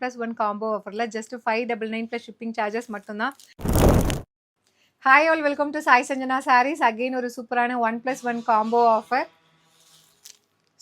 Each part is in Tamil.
1+1 காம்போ ஆஃபரில் ஜஸ்ட் 599 ப்ளஸ் ஷிப்பிங் சார்ஜஸ் மட்டும்தான். Hi all, welcome to Sai Sanjana sarees. Again ஒரு சூப்பரான 1+1 காம்போ ஆஃபர்.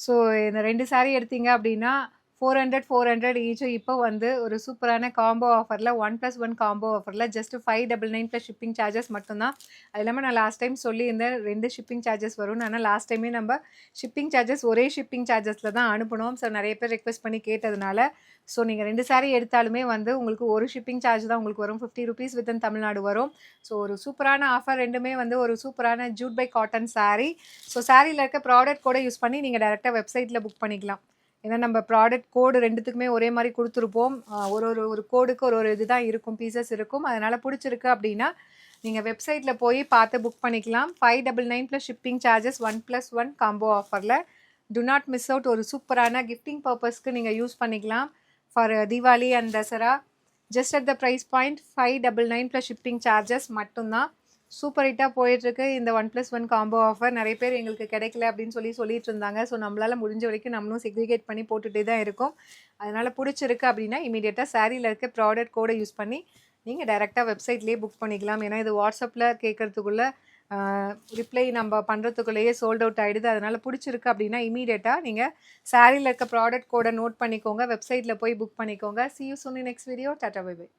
ஸோ இந்த 2 சாரீ எடுத்தீங்க அப்படின்னா 400 ஈச்சும். இப்போ வந்து ஒரு சூப்பரான காம்போ ஆஃபரில் 1+1 காம்போ ஆஃபரில் ஜஸ்ட் 599 ப்ளஸ் ஷிப்பிங் சார்ஜஸ் மட்டும்தான். அது இல்லாமல் நான் லாஸ்ட் டைம் சொல்லியிருந்தேன் 2 ஷிப்பிங் சார்ஜஸ் வரும். ஆனால் லாஸ்ட் டைமே நம்ம ஷிப்பிங் சார்ஜஸ் ஒரே ஷிப்பிங் சார்ஜஸில் தான் அனுப்பணும். ஸோ நிறைய பேர் ரெக்வஸ்ட் பண்ணி கேட்டதுனால ஸோ நீங்கள் 2 சாரீ எடுத்தாலுமே வந்து உங்களுக்கு ஒரு ஷிப்பிங் சார்ஜ் தான் உங்களுக்கு வரும். 50 rupees வித்தின் தமிழ்நாடு வரும். ஸோ ஒரு சூப்பரான ஆஃபர். ரெண்டுமே வந்து ஒரு சூப்பரான jute by cotton saree. So சாரியில் இருக்க ப்ராடக்ட் கூட யூஸ் பண்ணி நீங்கள் டேரெக்டாக வெப்சைட்டில் புக் பண்ணிக்கலாம். ஏன்னா நம்ம ப்ராடக்ட் கோடு ரெண்டுத்துக்குமே ஒரே மாதிரி கொடுத்துருப்போம். ஒரு கோடுக்கு ஒரு இது தான் இருக்கும், பீசஸ் இருக்கும். அதனால் பிடிச்சிருக்கு அப்படின்னா நீங்கள் வெப்சைட்டில் போய் பார்த்து புக் பண்ணிக்கலாம். 599 ப்ளஸ் ஷிப்பிங் சார்ஜஸ் 1+1 காம்போ ஆஃபரில். Do not miss out. ஒரு சூப்பரான கிஃப்டிங் பர்பஸ்க்கு நீங்கள் யூஸ் பண்ணிக்கலாம் for Deepavali and Dasara. Just at the price point 599 plus shipping charges மட்டும்தான். சூப்பர் ஹிட்டாக போயிட்டுருக்கு இந்த 1+1 காம்போ ஆஃபர். நிறைய பேர் எங்களுக்கு கிடைக்கல அப்படின்னு சொல்லிட்டு இருந்தாங்க. ஸோ நம்மளால் முடிஞ்ச வரைக்கும் நம்மளும் செக்ரிகேட் பண்ணி போட்டுகிட்டே தான் இருக்கோம். அதனால் பிடிச்சிருக்கு அப்படின்னா இமீடியட்டாக சாரியில் இருக்க ப்ராடக்ட் கோடை யூஸ் பண்ணி நீங்கள் டைரெக்டாக வெப்சைட்லேயே புக் பண்ணிக்கலாம். ஏன்னா இது வாட்ஸ்அப்பில் கேட்குறதுக்குள்ளே ரிப்ளை நம்ம பண்ணுறதுக்குள்ளேயே சோல்ட் அவுட் ஆகிடுது. அதனால் பிடிச்சிருக்கு அப்படின்னா இமீடியட்டாக நீங்கள் சாரியில் இருக்க ப்ராடக்ட் கோடை நோட் பண்ணிக்கோங்க, வெப்சைட்டில் போய் புக் பண்ணிக்கோங்க. See you soon in next video. Tata, bye bye.